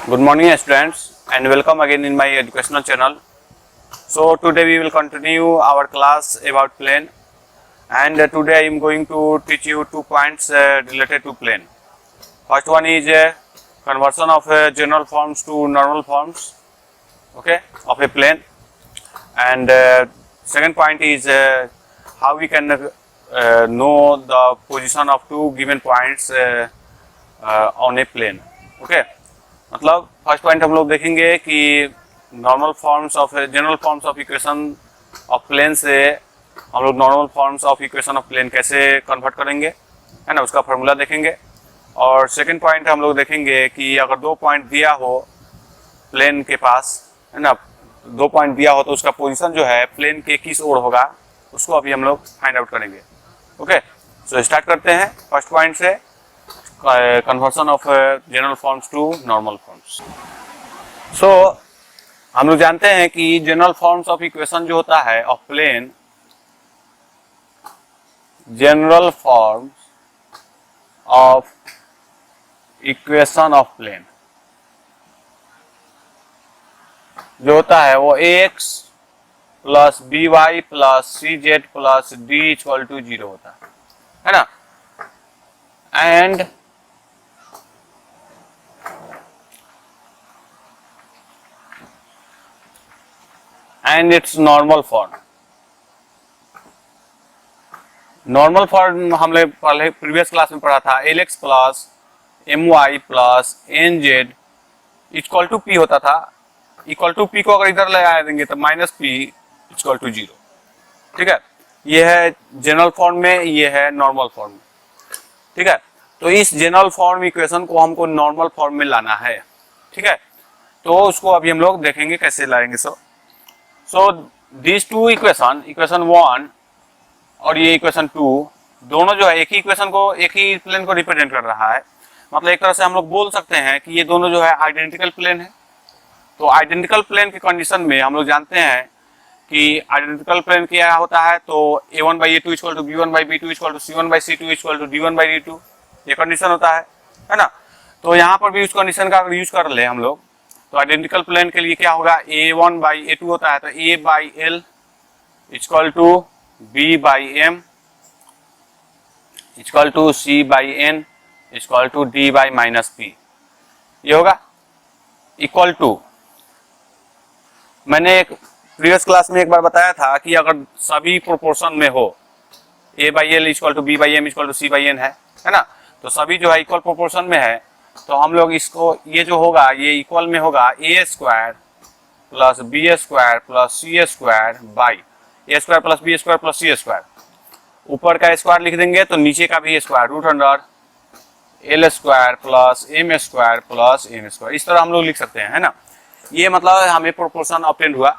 Good morning students and welcome again in my educational channel. So today we will continue our class about plane and today I am going to teach you 2 points related to plane. First one is conversion of general forms to normal forms, okay, of a plane, and second point is how we can know the position of 2 given points on a plane, okay. मतलब first point हम लोग देखेंगे कि normal forms of general forms of equation of plane से हम लोग normal forms of equation of plane कैसे convert करेंगे, है ना, उसका फार्मूला देखेंगे। और सेकंड पॉइंट हम लोग देखेंगे कि अगर 2 पॉइंट दिया हो प्लेन के पास, है ना, 2 पॉइंट दिया हो तो उसका पोजीशन जो है प्लेन के किस ओर होगा उसको अभी हम लोग फाइंड आउट करेंगे, ओके। सो स्टार्ट करते हैं फर्स्ट पॉइंट से, conversion of general forms to normal forms. So हम लोग जानते हैं कि जनरल फॉर्म्स ऑफ इक्वेशन जो होता है of plane, general forms of equation of plane जो होता है वो ax plus B Y plus C Z plus D equal to 0 होता है ना, and its normal form। Normal form हमने पहले प्रीवियस क्लास में पढ़ा था, Lx plus M Y plus N Z equal to P होता था। इक्वल टू पी को अगर इधर लगा देंगे तो माइनस पी इक्वल टू 0, ठीक है। ये है जनरल फॉर्म में, ये है नॉर्मल फॉर्म में, ठीक है। तो इस जनरल फॉर्म इक्वेशन को हमको नॉर्मल फॉर्म में लाना है, ठीक है। तो उसको अभी हम लोग देखेंगे कैसे लाएंगे। सो दिस 2 इक्वेशन 1 और ये इक्वेशन 2 दोनों जो है एक ही इक्वेशन को, एक ही प्लेन को रिप्रेजेंट कर रहा है। मतलब एक तरह से हम लोग बोल सकते हैं कि ये दोनों जो है आइडेंटिकल प्लेन है। तो आइडेंटिकल प्लेन के कंडीशन में हम लोग जानते हैं कि आइडेंटिकल प्लेन क्या होता है, तो a1/a2 equal to b1/b2 equal to c1/c2 equal to d1/d2, ये कंडीशन होता है ना। तो यहाँ पर भी उस कंडीशन का अगर यूज कर ले हम लोग तो आइडेंटिकल प्लेन के लिए क्या होगा, a1/a2 होता है तो a/l equal to b/m equal to c/n equal to d/-p, ये होगा इक्वल टू। मैंने एक प्रीवियस क्लास में एक बार बताया था कि अगर सभी प्रोपोर्शन में हो, a/l equal to b/m equal to c/n है ना, तो सभी जो है इक्वल प्रोपोर्शन में है तो हम लोग इसको, ये जो होगा ये इक्वल में होगा a square plus B square plus C square by a square plus B square plus C square. ऊपर का स्क्वायर लिख देंगे तो नीचे का भी square, root under L square plus M square plus N square, इस तरह हम लोग लिख सकते हैं, है ना। ये मतलब हमें प्रोपोर्शन ऑब्टेन हुआ।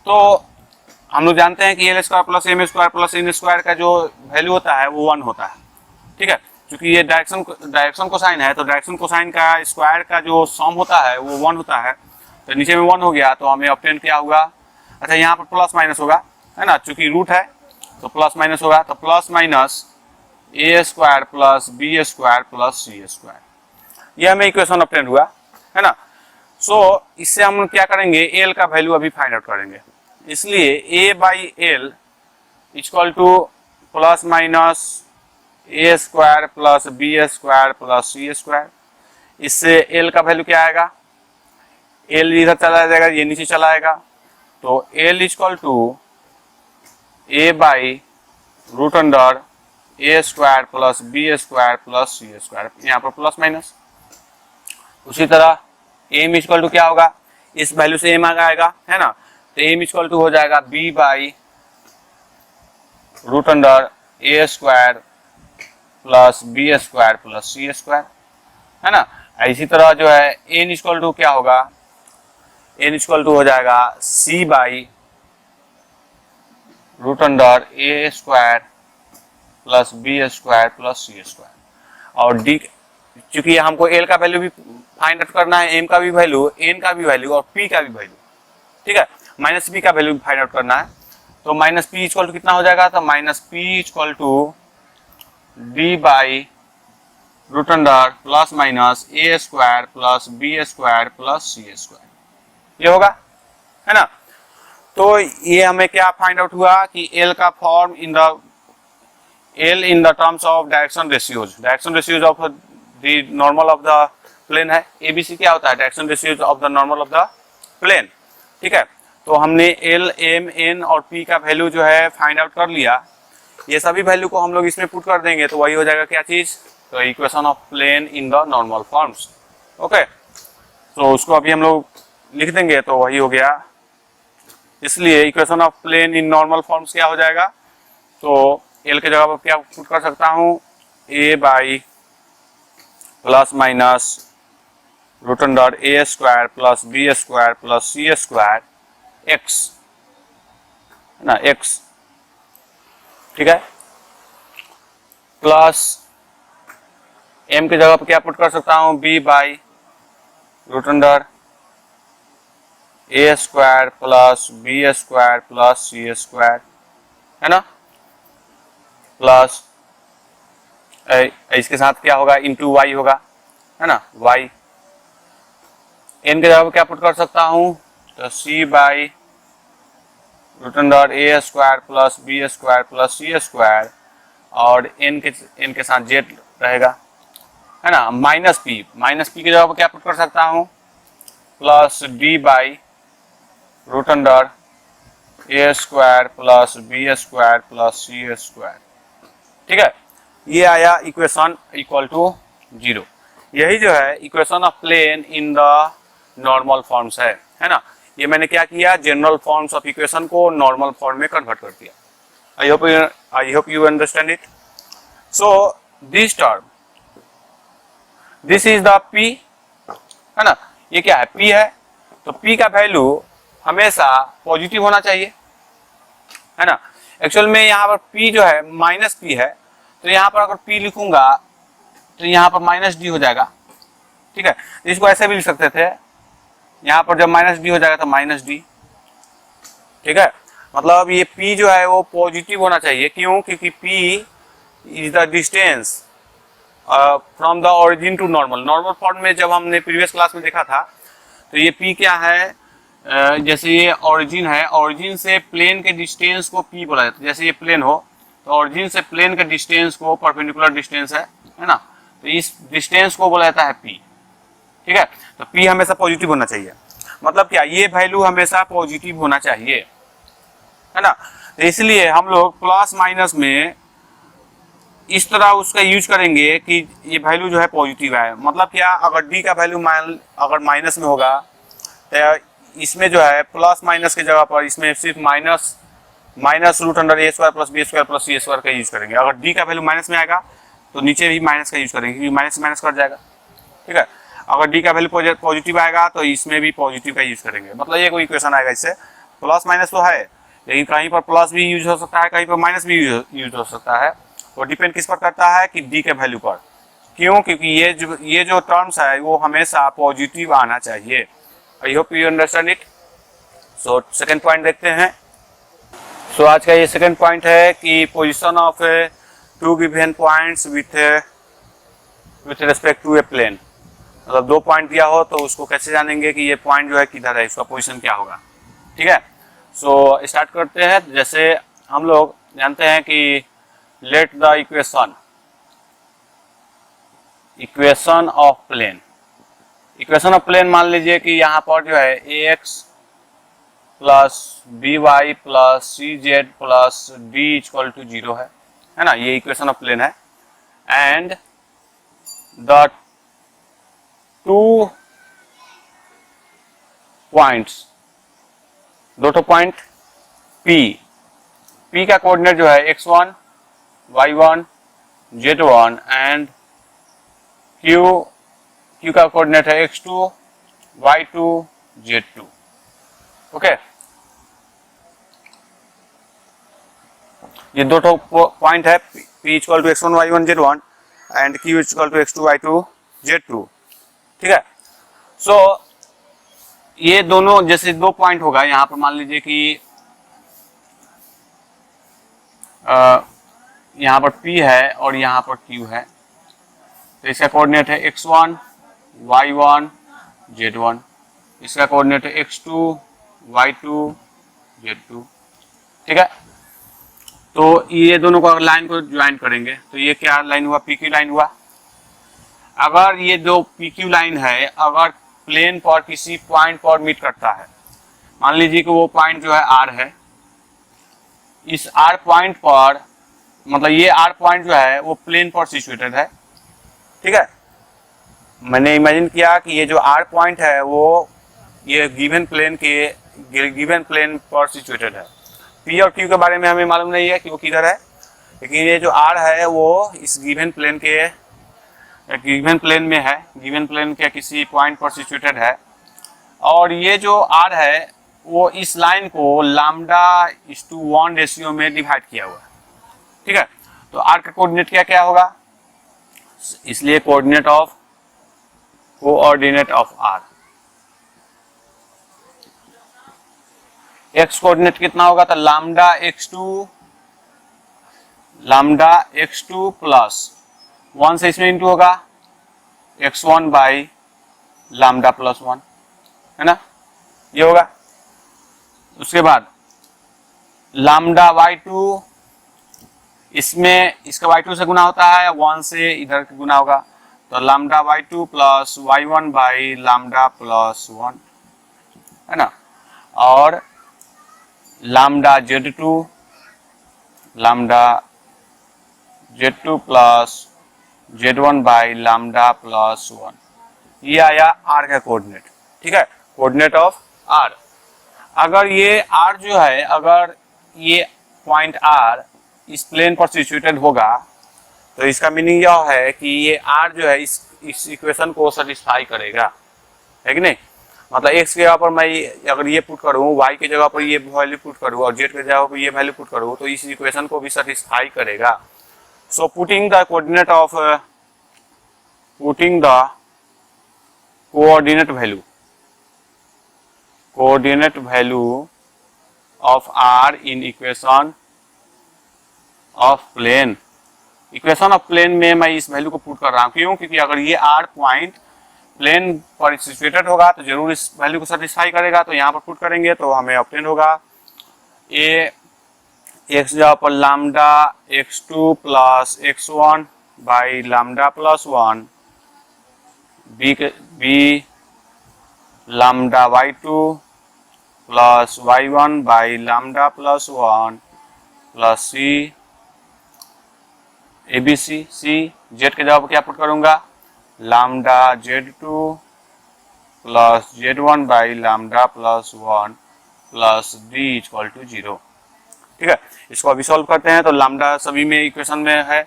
तो हम लोग जानते हैं कि L square plus M square plus N square का जो वैल्यू होता है वो 1 होता है, ठीक है। क्योंकि ये डायरेक्शन कोसाइन है तो डायरेक्शन कोसाइन का स्क्वायर का जो सम होता है वो 1 होता है। तो नीचे में 1 हो गया तो हमें ऑब्टेन क्या होगा, अच्छा यहाँ पर प्लस माइनस होगा, है ना, चूंकि रूट है तो प्लस माइनस होगा, तो plus minus A square plus B square plus C square, ये हमें इक्वेशन ऑब्टेन हुआ, है ना। सो इससे हम क्या करेंगे, एल का वैल्यू अभी फाइंड आउट करेंगे। इसलिए a/l equal to plus minus A square plus B square plus C square. इससे एल का वैल्यू क्या आएगा, एल इधर चला जाएगा, ये नीचे चला आएगा, तो एल इक्वल टू a/रूट under A square plus B square plus C square, यहाँ पर प्लस माइनस। उसी तरह एम इक्वल टू क्या होगा, इस वैल्यू से एम आएगा, है ना, तो एम इक्वल टू हो जाएगा b/रूट under A square plus B square plus C square, है ना। इसी तरह जो है एन इक्वल टू क्या होगा, एन इक्वल टू हो जाएगा c/रूट under A square plus B square plus C square. और डी, चूंकि हमको एल का वैल्यू भी फाइंड आउट करना है, एम का भी वैल्यू, एन का भी वैल्यू और पी का भी वैल्यू, ठीक है, माइनस पी का वैल्यू भी फाइंड आउट करना है। तो माइनस पी इक्वल टू कितना हो जाएगा, तो minus P equal to d/√m root under plus minus A square plus B square plus C square, ये होगा, है ना। तो ये हमें क्या फाइंड आउट हुआ कि एल का form in the terms of direction ratios of the normal of the plane है। एबीसी क्या होता है, direction ratios of the normal of the plane, ठीक है। तो हमने एल, एम, एन और पी का वैल्यू जो है फाइंड आउट कर लिया। ये सभी वैल्यू को हम लोग इसमें पुट कर देंगे तो वही हो जाएगा क्या चीज, तो equation of plane in the normal forms. Okay, तो उसको अभी हम लोग लिख देंगे तो वही हो गया। इसलिए equation of plane in normal forms क्या हो जाएगा, तो एल के जगह पर क्या पुट कर सकता हूँ, A by plus minus root under A square plus B square plus C square X, है ना, एक्स, ठीक है, प्लस एम की जगह पर क्या पुट कर सकता हूं, B by root under A square plus B square plus C square, है ना, प्लस इसके साथ क्या होगा, इंटू वाई होगा, है ना, वाई। एन के जगह पर क्या पुट कर सकता हूं, तो C by root under A square plus B square plus C square, और एन के साथ जेड रहेगा, है ना, माइनस पी की जगह पर क्या पुट कर सकता हूं, plus D by root under A square plus B square plus C square, ठीक है। ये आया इक्वेशन इक्वल टू 0। यही जो है equation of plane in the normal forms है ना। ये मैंने क्या किया, जनरल फॉर्म्स ऑफ इक्वेशन को नॉर्मल फॉर्म में कन्वर्ट कर दिया। I hope you understand it. So this term, this is the P, है ना, ये क्या है, पी है। तो पी का वैल्यू हमेशा पॉजिटिव होना चाहिए, है ना। एक्चुअल में यहाँ पर पी जो है माइनस पी है, तो यहाँ पर अगर पी लिखूंगा तो यहाँ पर माइनस डी हो जाएगा, ठीक है। इसको ऐसे भी लिख सकते थे, यहाँ पर जब माइनस डी हो जाएगा तो माइनस डी, ठीक है। मतलब ये पी जो है वो पॉजिटिव होना चाहिए, क्यों, क्योंकि P is the distance from the origin to normal form में जब हमने प्रीवियस क्लास में देखा था, तो ये पी क्या है, जैसे ये ओरिजिन है, ओरिजिन से प्लेन के डिस्टेंस को पी बोला जाता है। जैसे ये प्लेन हो तो ओरिजिन से प्लेन के डिस्टेंस को, परपेंडिकुलर डिस्टेंस है ना, तो इस डिस्टेंस को बोला जाता है पी, ठीक है। तो पी हमेशा पॉजिटिव होना चाहिए, मतलब क्या, ये वैल्यू हमेशा पॉजिटिव होना चाहिए, है ना। तो इसलिए हम लोग प्लस माइनस में इस तरह उसका यूज करेंगे कि ये वैल्यू जो है पॉजिटिव है। मतलब क्या, अगर डी का वैल्यू अगर माइनस में होगा तो इसमें जो है प्लस माइनस की जगह पर इसमें सिर्फ minus root under A square plus B square plus C square का यूज करेंगे। अगर डी का वैल्यू माइनस में आएगा तो नीचे भी माइनस का यूज करेंगे, क्योंकि माइनस माइनस कट जाएगा, ठीक है। अगर डी का वैल्यू पॉजिटिव आएगा तो इसमें भी पॉजिटिव का यूज करेंगे। मतलब ये कोई इक्वेशन आएगा, इससे प्लस माइनस तो है, लेकिन कहीं पर प्लस भी यूज हो सकता है, कहीं पर माइनस भी यूज हो सकता है। वो डिपेंड किस पर करता है, कि डी के वैल्यू पर। क्यों, क्योंकि ये जो टर्म्स है वो हमेशा पॉजिटिव आना चाहिए। आई hope you understand it. So second point देखते हैं। सो आज का ये सेकंड पॉइंट है कि position of two given points with respect to a plane. मतलब दो पॉइंट दिया हो तो उसको कैसे जानेंगे कि ये पॉइंट जो है किधर है, इसका पोजीशन क्या होगा, ठीक है। सो स्टार्ट करते हैं। जैसे हम लोग जानते हैं कि let the equation of plane मान लीजिए कि यहाँ पर जो है A X plus B Y plus C Z plus D equal to 0 है ना, ये इक्वेशन ऑफ प्लेन है। एंड द टू पॉइंट्स, दो पॉइंट P का कोऑर्डिनेट जो है x1, y1, z1 and Q का कोऑर्डिनेट है x2, y2, z2। ओके, ये दो पॉइंट है, P equal to x1, y1, z1 and Q equal to x2, y2, z2, ठीक है। सो ये दोनों जैसे दो पॉइंट होगा, यहाँ पर मान लीजिए कि यहाँ पर P है और यहाँ पर Q है। तो इसका कोऑर्डिनेट है x1 y1 z1, इसका कोऑर्डिनेट है x2 y2 z2। ठीक है, तो ये दोनों को लाइन को ज्वाइन करेंगे तो ये क्या लाइन हुआ, PQ लाइन हुआ। अगर ये दो PQ लाइन है, अगर प्लेन पर किसी पॉइंट पर मीट करता है, मान लीजिए कि वो पॉइंट जो है R है, इस R पॉइंट पर, मतलब ये R पॉइंट जो है वो प्लेन पर सिचुएटेड है। ठीक है, मैंने इमेजिन किया कि ये जो R पॉइंट है वो ये गिवन प्लेन पर सिचुएटेड है। P और Q के बारे में हमें मालूम नहीं है कि वो किधर है, लेकिन ये जो R है वो इस गिवन प्लेन में है, गिवन प्लेन के किसी पॉइंट पर सिचुएटेड है। और ये जो R है वो इस लाइन को λ:1 रेशियो में डिवाइड किया हुआ है। ठीक है, तो R का कोऑर्डिनेट क्या क्या होगा, इसलिए coordinate of R, x coordinate कितना होगा, तो λ_x2 प्लस 1 से इसमें इंटू होगा x1 बाई λ+1, है ना, ये होगा। उसके बाद λ/2, इसमें इसका y2 से गुना होता है, 1 से इधर गुना होगा, तो λ/2 प्लस y1 बाई λ+1, है ना, और λ/z2 प्लस z1 बाई λ+1, ये आया R का कोऑर्डिनेट। ठीक है, कोऑर्डिनेट ऑफ R। अगर ये R जो है, अगर ये पॉइंट R इस प्लेन पर सिचुएटेड होगा तो इसका मीनिंग यह है कि ये R जो है इस इक्वेशन को सेटिस्फाई करेगा, है कि नहीं। मतलब x की जगह पर मैं अगर ये पुट करूँ, y की जगह पर ये वैल्यू पुट करूँ और z की जगह पर ये वैल्यू पुट करूँ तो इस इक्वेशन को भी सेटिस्फाई करेगा। So putting the coordinate value of R in equation of plane में मैं इस वैल्यू को पुट कर रहा हूँ। क्यों, क्योंकि अगर ये R पॉइंट प्लेन पर सिचुएटेड होगा तो जरूर इस वैल्यू को सेटिस्फाई करेगा, तो यहाँ पर पुट करेंगे तो हमें ऑब्टेन होगा ए x जगह पर λ_x2 plus x1 by λ+1, b λ/2 plus y1 by λ+1 plus c ABC, c z के जगह पर क्या पुट करूंगा, λ/z2 plus z1 by λ+1 plus d equal to 0। ठीक है, इसको अभी सॉल्व करते हैं। तो लैम्डा सभी में इक्वेशन में है,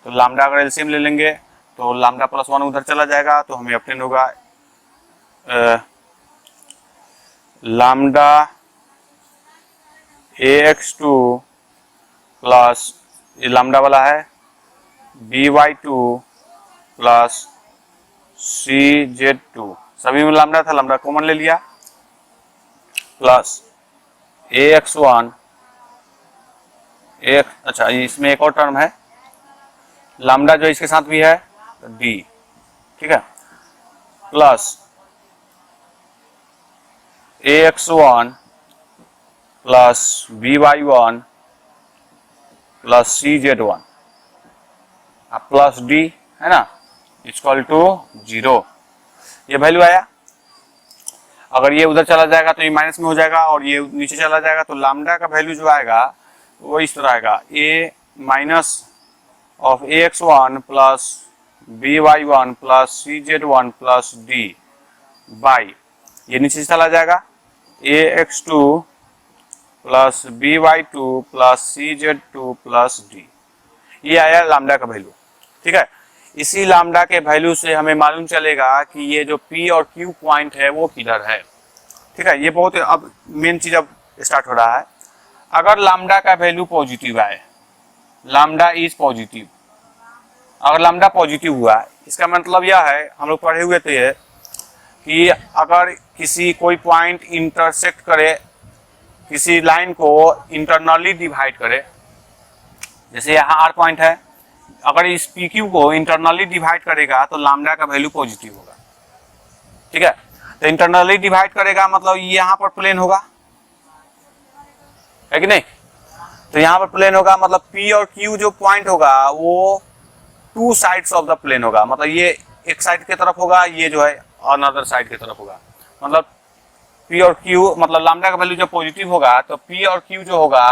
तो लैम्डा अगर एलसीएम ले लेंगे तो λ+1 उधर चला जाएगा, तो हमें ऑब्टेन होगा λ/ax2 प्लस ये लैम्डा वाला है by2 प्लस cz2, सभी में लैम्डा था, लैम्डा कॉमन ले लिया, प्लस ax1 अच्छा इसमें एक और टर्म है लैम्डा जो इसके साथ भी है d, ठीक है, plus ax1 plus by1 plus cz1 plus d, है ना, इक्वल टू 0। ये वैल्यू आया। अगर ये उधर चला जाएगा तो ये माइनस में हो जाएगा और ये नीचे चला जाएगा, तो लैम्डा का वैल्यू जो आएगा वो इस तरह आएगा, a minus of ax1 plus by1 plus cz1 plus d by, ये नीचे चला जाएगा, ax2 plus by2 plus cz2 plus d। ये आया लैम्डा का वैल्यू। ठीक है, इसी लैम्डा के वैल्यू से हमें मालूम चलेगा कि ये जो P और Q पॉइंट है वो किधर है। ठीक है, ये बहुत अब मेन चीज अब स्टार्ट हो रहा है। अगर लैम्डा का वैल्यू पॉजिटिव आए, लैम्डा इज पॉजिटिव, अगर लैम्डा पॉजिटिव हुआ इसका मतलब यह है, हम लोग पढ़े हुए थे कि अगर कोई पॉइंट इंटरसेक्ट करे, किसी लाइन को इंटरनली डिवाइड करे, जैसे यहाँ R पॉइंट है, अगर इस पी क्यू को इंटरनली डिवाइड करेगा तो लैम्डा का वैल्यू पॉजिटिव होगा, ठीक है। तो इंटरनली डिवाइड करेगा मतलब ये यहाँ पर प्लेन होगा, है कि नहीं। तो यहाँ पर प्लेन होगा मतलब पी और क्यू जो पॉइंट होगा वो two sides of the plane होगा, मतलब ये एक साइड की तरफ होगा, ये जो है अनदर साइड की तरफ होगा। मतलब पी और क्यू मतलब लैम्डा का वैल्यू जब पॉजिटिव होगा तो पी और क्यू जो होगा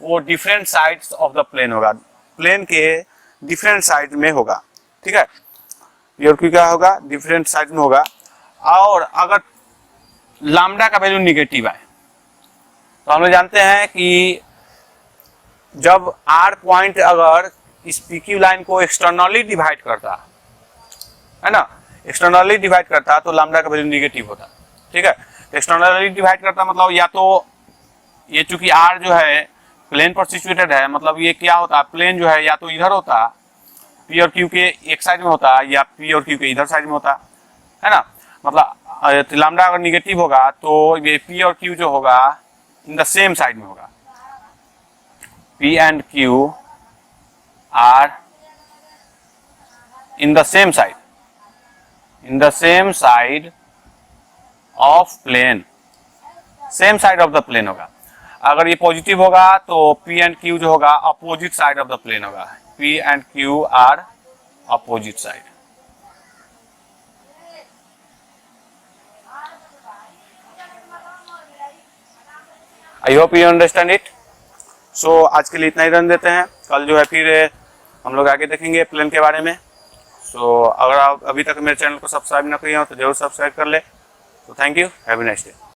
वो different sides of the plane होगा, प्लेन के डिफरेंट साइड में होगा, ठीक है। पी और क्यू क्या होगा, डिफरेंट साइड में होगा। और अगर लैम्डा का वैल्यू निगेटिव है तो हम लोग जानते हैं कि जब आर पॉइंट अगर इस पी क्यू लाइन को एक्सटर्नली डिवाइड करता है ना, एक्सटर्नली डिवाइड करता तो लैम्डा का वैल्यू निगेटिव होता, ठीक है। एक्सटर्नली डिवाइड करता मतलब या तो ये चूंकि आर जो है प्लेन पर सिचुएटेड है, मतलब ये क्या होता, प्लेन जो है या तो इधर होता पी और क्यू के एक साइड में होता या पी और क्यू के इधर साइड में होता, है ना। मतलब लैम्डा अगर निगेटिव होगा तो ये पी और क्यू जो होगा इन द सेम साइड में होगा, P and Q are in the same side of plane, same side of the plane होगा। अगर ये पॉजिटिव होगा तो P and Q जो होगा opposite side of the plane होगा, P and Q are opposite side. I hope you understand it. So आज के लिए इतना ही रन देते हैं, कल जो है फिर हम लोग आगे देखेंगे प्लेन के बारे में। सो अगर आप अभी तक मेरे चैनल को सब्सक्राइब ना किए हो तो जरूर सब्सक्राइब कर ले। तो thank you, have a nice day.